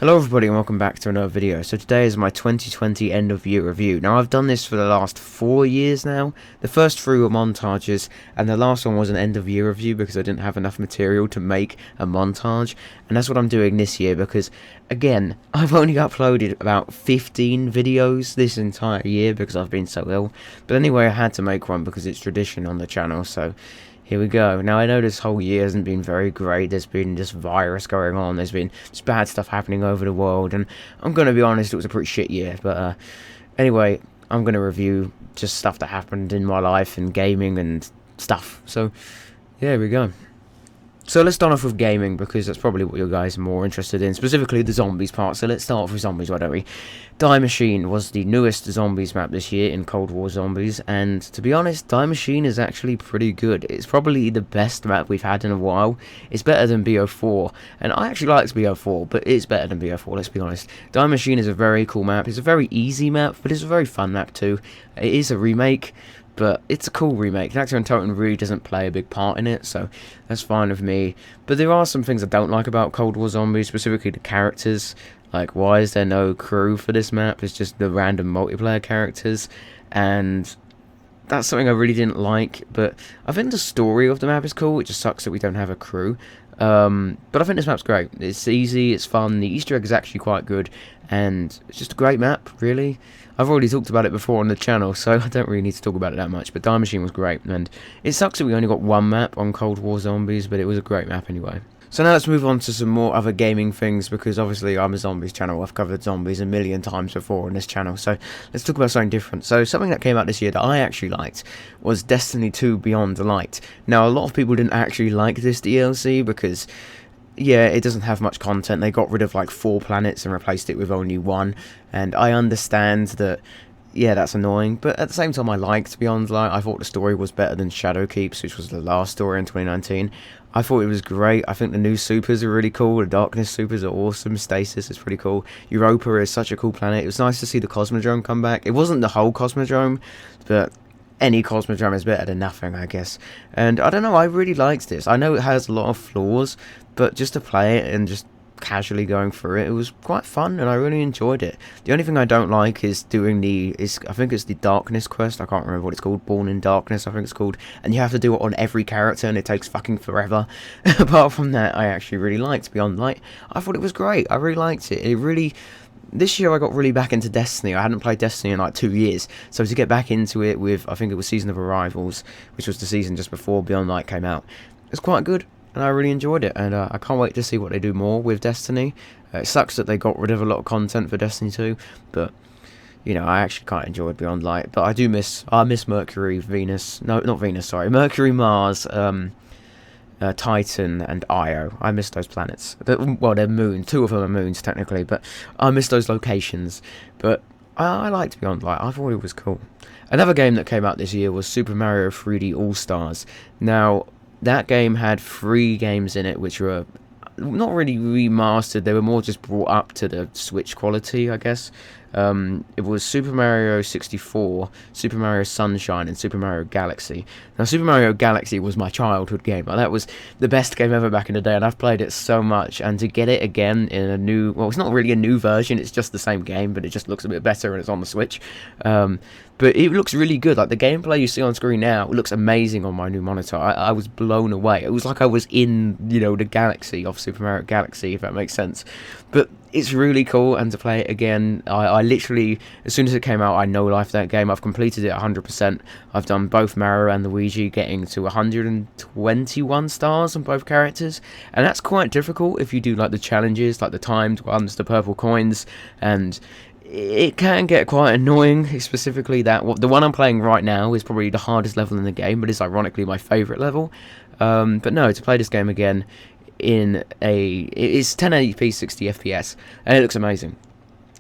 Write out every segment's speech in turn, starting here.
Hello everybody and welcome back to another video. So today is my 2020 end of year review. Now I've done this for the last 4 years now. The first 3 were montages and the last one was an end of year review because I didn't have enough material to make a montage. And that's what I'm doing this year because, again, I've only uploaded about 15 videos this entire year because I've been so ill. But anyway, I had to make one because it's tradition on the channel, so here we go. Now, I know this whole year hasn't been very great. There's been this virus going on. There's been just bad stuff happening over the world. And I'm going to be honest, it was a pretty shit year. But anyway, I'm going to review just stuff that happened in my life and gaming and stuff. So, yeah, here we go. So let's start off with gaming, because that's probably what you guys are more interested in, specifically the zombies part. So let's start off with zombies, why don't we? Die Machine was the newest zombies map this year in Cold War Zombies, and to be honest, Die Machine is actually pretty good. It's probably the best map we've had in a while. It's better than BO4, and I actually liked BO4, but it's better than BO4, let's be honest. Die Machine is a very cool map. It's a very easy map, but it's a very fun map too. It is a remake, but it's a cool remake. Actor and Totem really doesn't play a big part in it, so that's fine with me. But there are some things I don't like about Cold War Zombies, specifically the characters. Like, why is there no crew for this map? It's just the random multiplayer characters, and that's something I really didn't like. But I think the story of the map is cool. It just sucks that we don't have a crew. But I think this map's great. It's easy, it's fun, the Easter egg is actually quite good, and it's just a great map, really. I've already talked about it before on the channel, so I don't really need to talk about it that much, but Die Machine was great, and it sucks that we only got one map on Cold War Zombies, but it was a great map anyway. So now let's move on to some more other gaming things, because obviously I'm a zombies channel. I've covered zombies a million times before on this channel, so let's talk about something different. So something that came out this year that I actually liked was Destiny 2 Beyond Light. Now, a lot of people didn't actually like this DLC because, yeah, it doesn't have much content. They got rid of like 4 planets and replaced it with only 1, and I understand that, yeah, that's annoying, but at the same time I liked Beyond Light. I thought the story was better than Shadowkeeps, which was the last story in 2019. I thought it was great. I think the new supers are really cool. The Darkness supers are awesome. Stasis is pretty cool. Europa is such a cool planet. It was nice to see the Cosmodrome come back. It wasn't the whole Cosmodrome, but any Cosmodrome is better than nothing, I guess. And I don't know, I really liked this. I know it has a lot of flaws, but just to play it and just casually going through it, it was quite fun, and I really enjoyed it. The only thing I don't like is doing I think it's the Darkness quest. I can't remember what it's called. Born in Darkness, I think it's called. And you have to do it on every character, and it takes fucking forever. Apart from that, I actually really liked Beyond Light. I thought it was great. I really liked it. This year I got really back into Destiny. I hadn't played Destiny in like 2 years, so to get back into it with, I think it was Season of Arrivals, which was the season just before Beyond Light came out, it was quite good, and I really enjoyed it, and I can't wait to see what they do more with Destiny. It sucks that they got rid of a lot of content for Destiny 2, but, you know, I actually quite enjoyed Beyond Light. But I miss Mercury, Venus, no, not Venus, sorry, Mercury, Mars, Titan and Io. I miss those planets. Well, they're moons. 2 of them are moons, technically, but I miss those locations. But I liked Beyond Light. I thought it was cool. Another game that came out this year was Super Mario 3D All-Stars. Now, that game had 3 games in it, which were not really remastered. They were more just brought up to the Switch quality, I guess. It was Super Mario 64, Super Mario Sunshine, and Super Mario Galaxy. Now, Super Mario Galaxy was my childhood game. Like, that was the best game ever back in the day, and I've played it so much. And to get it again in a new, well, it's not really a new version, it's just the same game, but it just looks a bit better and it's on the Switch. But it looks really good. Like, the gameplay you see on screen now, it looks amazing on my new monitor. I was blown away. It was like I was in, you know, the galaxy of Super Mario Galaxy, if that makes sense. But it's really cool, and to play it again, I literally, as soon as it came out, I no-lifed that game. I've completed it 100%. I've done both Mario and Luigi, getting to 121 stars on both characters, and that's quite difficult if you do like the challenges, like the timed ones, the purple coins, and it can get quite annoying, specifically that the one I'm playing right now is probably the hardest level in the game, but it's ironically my favourite level. But no, to play this game again it's 1080p 60 FPS, and it looks amazing.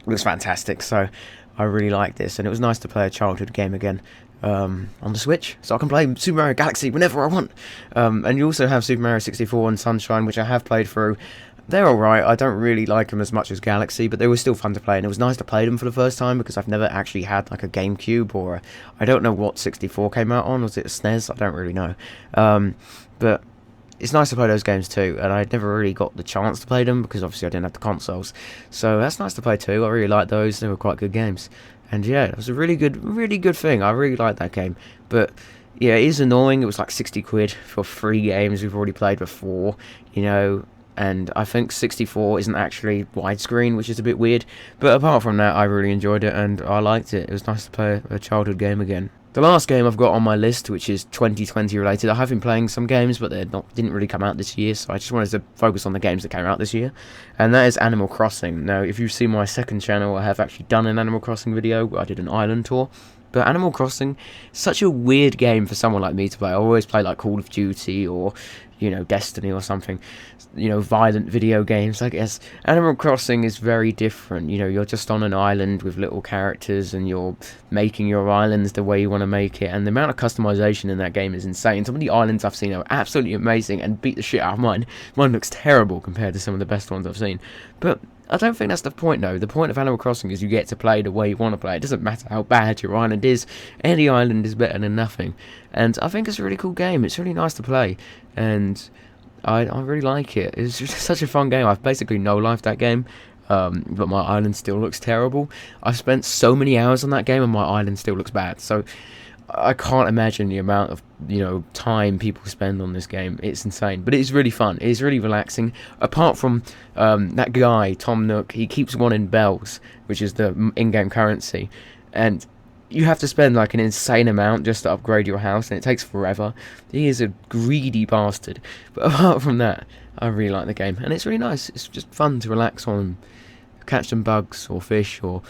It looks fantastic, so I really like this, and it was nice to play a childhood game again on the Switch, so I can play Super Mario Galaxy whenever I want. And you also have Super Mario 64 and Sunshine, which I have played through. They're alright. I don't really like them as much as Galaxy, but they were still fun to play, and it was nice to play them for the first time, because I've never actually had like a GameCube, or I don't know what 64 came out on. Was it a SNES? I don't really know. But it's nice to play those games too, and I never really got the chance to play them because obviously I didn't have the consoles. So that's nice to play too. I really like those. They were quite good games, and yeah, it was a really good thing. I really liked that game, but yeah, it is annoying. It was like 60 quid for 3 games we've already played before, you know. And I think 64 isn't actually widescreen, which is a bit weird. But apart from that, I really enjoyed it and I liked it. It was nice to play a childhood game again. The last game I've got on my list, which is 2020 related, I have been playing some games, but they didn't really come out this year, so I just wanted to focus on the games that came out this year, and that is Animal Crossing. Now, if you've seen my second channel, I have actually done an Animal Crossing video where I did an island tour. But Animal Crossing, such a weird game for someone like me to play. I always play like Call of Duty or, you know, Destiny or something, you know, violent video games, I guess. Animal Crossing is very different. You know, you're just on an island with little characters and you're making your islands the way you want to make it. And the amount of customization in that game is insane. Some of the islands I've seen are absolutely amazing and beat the shit out of mine. Mine looks terrible compared to some of the best ones I've seen. But I don't think that's the point, though. The point of Animal Crossing is you get to play the way you want to play. It doesn't matter how bad your island is. Any island is better than nothing. And I think it's a really cool game. It's really nice to play. And I really like it. It's just such a fun game. I've basically no-lifed that game. But my island still looks terrible. I've spent so many hours on that game and my island still looks bad. So I can't imagine the amount of, you know, time people spend on this game. It's insane, but it's really fun. It's really relaxing. Apart from that guy, Tom Nook, he keeps wanting bells, which is the in-game currency, and you have to spend like an insane amount just to upgrade your house, and it takes forever. He is a greedy bastard. But apart from that, I really like the game, and it's really nice. It's just fun to relax on and catch some bugs or fish or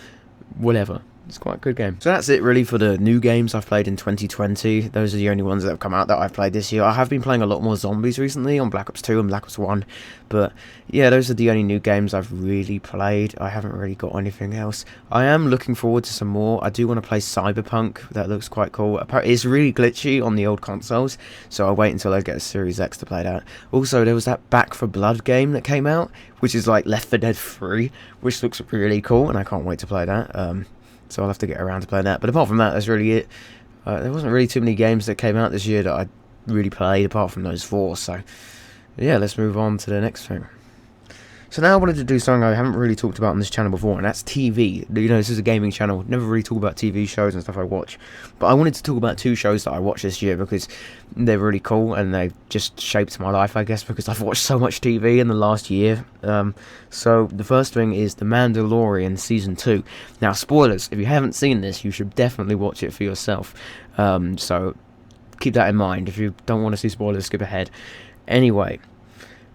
whatever. It's quite a good game. So that's it really for the new games I've played in 2020. Those are the only ones that have come out that I've played this year. I have been playing a lot more zombies recently on Black Ops 2 and Black Ops 1. But yeah, those are the only new games I've really played. I haven't really got anything else. I am looking forward to some more. I do want to play Cyberpunk. That looks quite cool. It's really glitchy on the old consoles, so I'll wait until I get a Series X to play that. Also, there was that Back 4 Blood game that came out, which is like Left 4 Dead 3, which looks really cool, and I can't wait to play that. So I'll have to get around to playing that. But apart from that, that's really it. There wasn't really too many games that came out this year that I really played, apart from those 4. So, yeah, let's move on to the next thing. So now I wanted to do something I haven't really talked about on this channel before, and that's TV. You know, this is a gaming channel. Never really talk about TV shows and stuff I watch. But I wanted to talk about 2 shows that I watched this year because they're really cool and they just shaped my life, I guess, because I've watched so much TV in the last year. So the first thing is The Mandalorian Season 2. Now, spoilers, if you haven't seen this, you should definitely watch it for yourself. So keep that in mind. If you don't want to see spoilers, skip ahead. Anyway,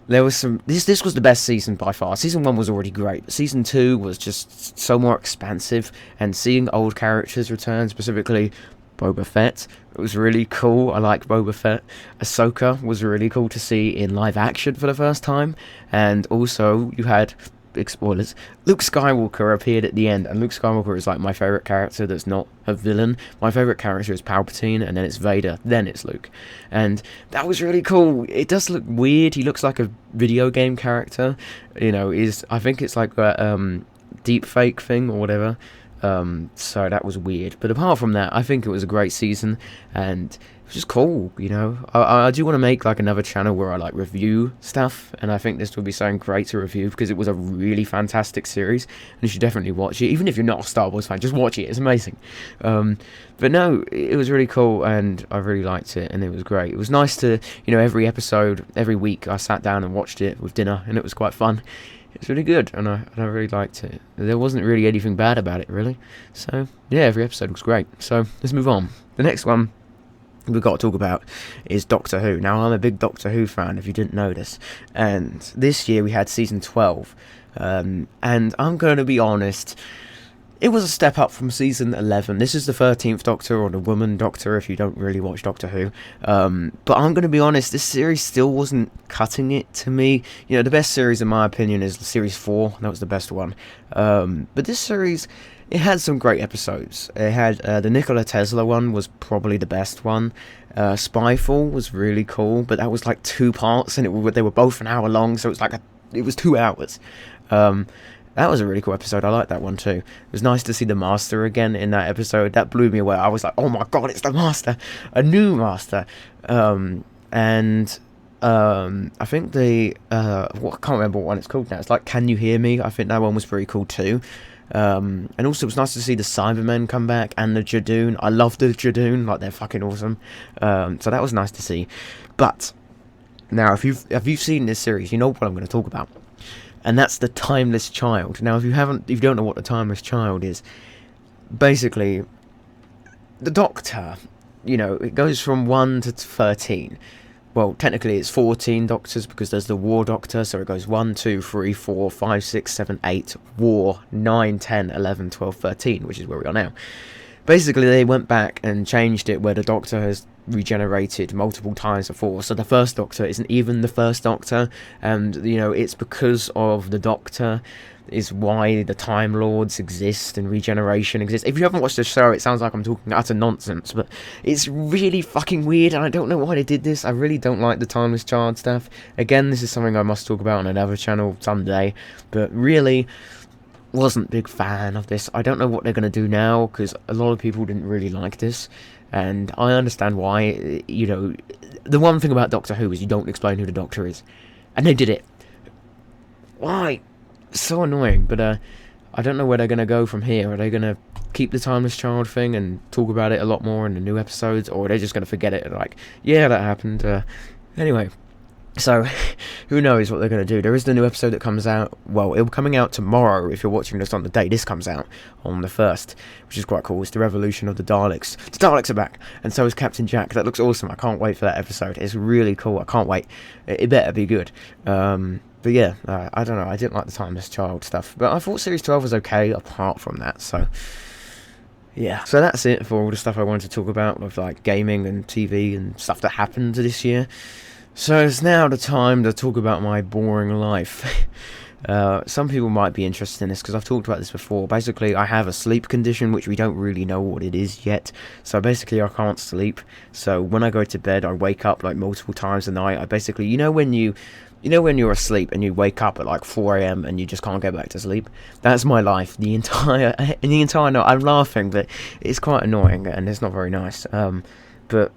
there was some. This was the best season by far. Season 1 was already great, but Season 2 was just so more expansive, and seeing old characters return, specifically Boba Fett, it was really cool. I like Boba Fett. Ahsoka was really cool to see in live action for the first time, and also you had, big spoilers, Luke Skywalker appeared at the end, and Luke Skywalker is like my favourite character that's not a villain. My favourite character is Palpatine, and then it's Vader, then it's Luke. And that was really cool. It does look weird. He looks like a video game character. You know, I think it's like a deep fake thing or whatever. So that was weird. But apart from that, I think it was a great season, and it was just cool, you know. I do want to make like another channel where I like review stuff, and I think this would be something great to review because it was a really fantastic series, and you should definitely watch it. Even if you're not a Star Wars fan, just watch it. It's amazing. But no, it was really cool, and I really liked it, and it was great. It was nice to, you know, every episode, every week, I sat down and watched it with dinner, and it was quite fun. It's really good, and I really liked it. There wasn't really anything bad about it, really. So, yeah, every episode was great. So, let's move on. The next one we've got to talk about is Doctor Who. Now, I'm a big Doctor Who fan, if you didn't notice. And this year we had Season 12. And I'm going to be honest, it was a step up from Season 11. This is the 13th Doctor, or the woman Doctor, if you don't really watch Doctor Who. But I'm going to be honest, this series still wasn't cutting it to me. You know, the best series, in my opinion, is Series 4. That was the best one. But this series, it had some great episodes. It had the Nikola Tesla one was probably the best one. Spyfall was really cool, but that was like 2 parts, and they were both an hour long, so it was 2 hours. That was a really cool episode. I liked that one too. It was nice to see the Master again in that episode. That blew me away. I was like, oh my god, it's the Master! A new Master! And I think I can't remember what one it's called now. It's like Can You Hear Me? I think that one was pretty cool too. And also it was nice to see the Cybermen come back and the Jadoon. I love the Jadoon, like they're fucking awesome. So that was nice to see. But now, if you've seen this series, you know what I'm going to talk about, and that's the Timeless Child. Now, if you don't know what the Timeless Child is, basically, the Doctor, it goes from 1 to 13. Well, technically it's 14 Doctors because there's the War Doctor, so it goes 1, 2, 3, 4, 5, 6, 7, 8, War, 9, 10, 11, 12, 13, which is where we are now. Basically, they went back and changed it where the Doctor has regenerated multiple times before. So the first Doctor isn't even the first Doctor, and, it's because of the Doctor is why the Time Lords exist and regeneration exists. If you haven't watched the show, it sounds like I'm talking utter nonsense, but it's really fucking weird, and I don't know why they did this. I really don't like the Timeless Child stuff. Again, this is something I must talk about on another channel someday, but really wasn't a big fan of this. I don't know what they're going to do now, because a lot of people didn't really like this, and I understand why. The one thing about Doctor Who is you don't explain who the Doctor is, and they did it. Why? So annoying. But I don't know where they're going to go from here. Are they going to keep the Timeless Child thing and talk about it a lot more in the new episodes, or are they just going to forget it and like, yeah, that happened. Anyway, so who knows what they're going to do. There is the new episode that comes out, well, it'll be coming out tomorrow if you're watching this on the day this comes out, on the 1st, which is quite cool. It's the Revolution of the Daleks. The Daleks are back, and so is Captain Jack. That looks awesome. I can't wait for that episode. It's really cool. I can't wait. It better be good. But yeah, I don't know, I didn't like the Timeless Child stuff, but I thought Series 12 was okay apart from that, so yeah. So that's it for all the stuff I wanted to talk about with like gaming and TV and stuff that happened this year. So it's now the time to talk about my boring life. Some people might be interested in this because I've talked about this before. Basically, I have a sleep condition which we don't really know what it is yet. So basically, I can't sleep. So when I go to bed, I wake up like multiple times a night. I basically, when you're asleep and you wake up at like 4 a.m. and you just can't go back to sleep? That's my life. The entire night. I'm laughing, but it's quite annoying and it's not very nice. But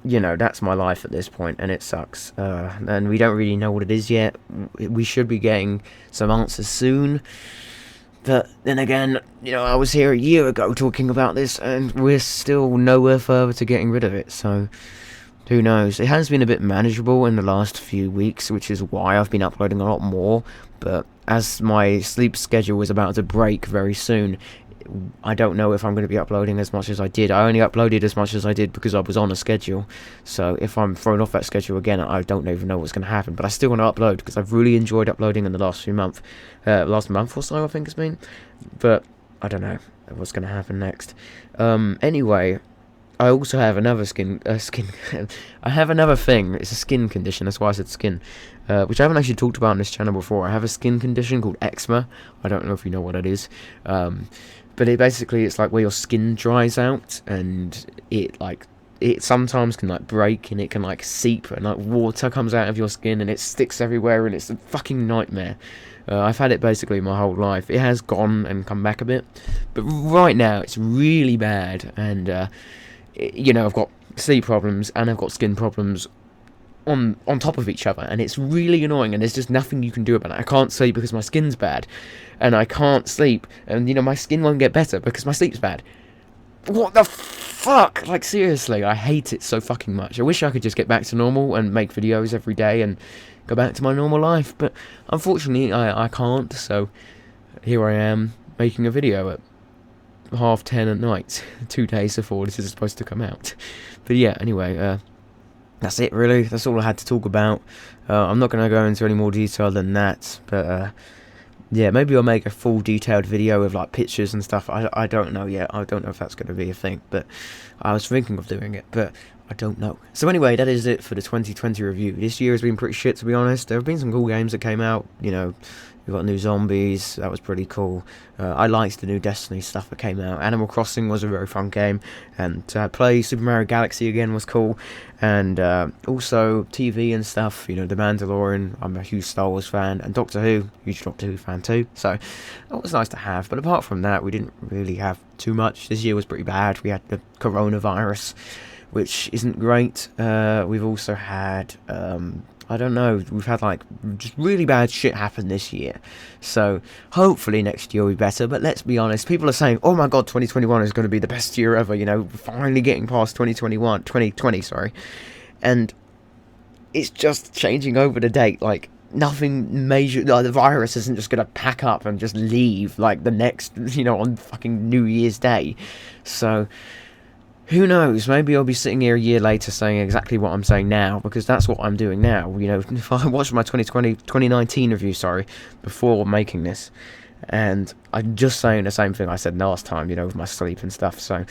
that's my life at this point, and it sucks. And we don't really know what it is yet. We should be getting some answers soon. But then again, I was here a year ago talking about this, and we're still nowhere further to getting rid of it, so who knows. It has been a bit manageable in the last few weeks, which is why I've been uploading a lot more, but as my sleep schedule is about to break very soon, I don't know if I'm going to be uploading as much as I did. I only uploaded as much as I did because I was on a schedule, so if I'm thrown off that schedule again, I don't even know what's going to happen, but I still want to upload because I've really enjoyed uploading in the last month or so, I think it's been, but I don't know what's going to happen next. Anyway, I also have another I have another thing. It's a skin condition. That's why I said skin, which I haven't actually talked about on this channel before. I have a skin condition called eczema. I don't know if you know what it is, but it's like where your skin dries out, and it sometimes can like break, and it can like seep, and like water comes out of your skin, and it sticks everywhere, and it's a fucking nightmare. I've had it basically my whole life. It has gone and come back a bit, but right now it's really bad, and I've got sleep problems and I've got skin problems on top of each other, and it's really annoying, and there's just nothing you can do about it. I can't sleep because my skin's bad, and I can't sleep, and my skin won't get better because my sleep's bad. What the fuck? Like, seriously, I hate it so fucking much. I wish I could just get back to normal and make videos every day and go back to my normal life, but unfortunately I can't, so here I am making a video at 10:30 at night, 2 days before this is supposed to come out. But yeah, anyway, that's it really. That's all I had to talk about. I'm not going to go into any more detail than that, but yeah, maybe I'll make a full detailed video with like pictures and stuff. I don't know yet. I don't know if that's going to be a thing, but I was thinking of doing it, but I don't know. So anyway, that is it for the 2020 review. This year has been pretty shit, to be honest. There have been some cool games that came out, we've got new zombies, that was pretty cool. I liked the new Destiny stuff that came out. Animal Crossing was a very fun game, and to play Super Mario Galaxy again was cool. And also TV and stuff, The Mandalorian, I'm a huge Star Wars fan, and Doctor Who, huge Doctor Who fan too, so that was nice to have. But apart from that, we didn't really have too much. This year was pretty bad. We had the coronavirus, which isn't great. We've also had I don't know, we've had like just really bad shit happen this year, so hopefully next year will be better. But let's be honest, people are saying, oh my god, 2021 is going to be the best year ever, you know, finally getting past 2020, sorry, and it's just changing over the date. Like, nothing major, like, the virus isn't just going to pack up and just leave like the next, you know, on fucking New Year's Day. So who knows, maybe I'll be sitting here a year later saying exactly what I'm saying now, because that's what I'm doing now. You know, if I watched my 2019 review, sorry, before making this, and I'm just saying the same thing I said last time, you know, with my sleep and stuff, so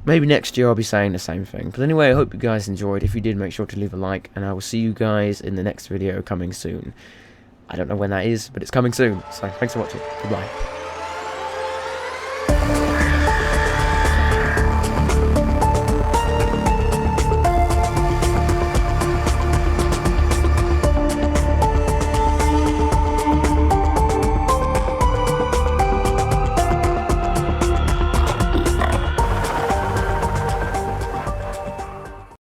maybe next year I'll be saying the same thing. But anyway, I hope you guys enjoyed. If you did, make sure to leave a like, and I will see you guys in the next video coming soon. I don't know when that is, but it's coming soon, so thanks for watching. Goodbye.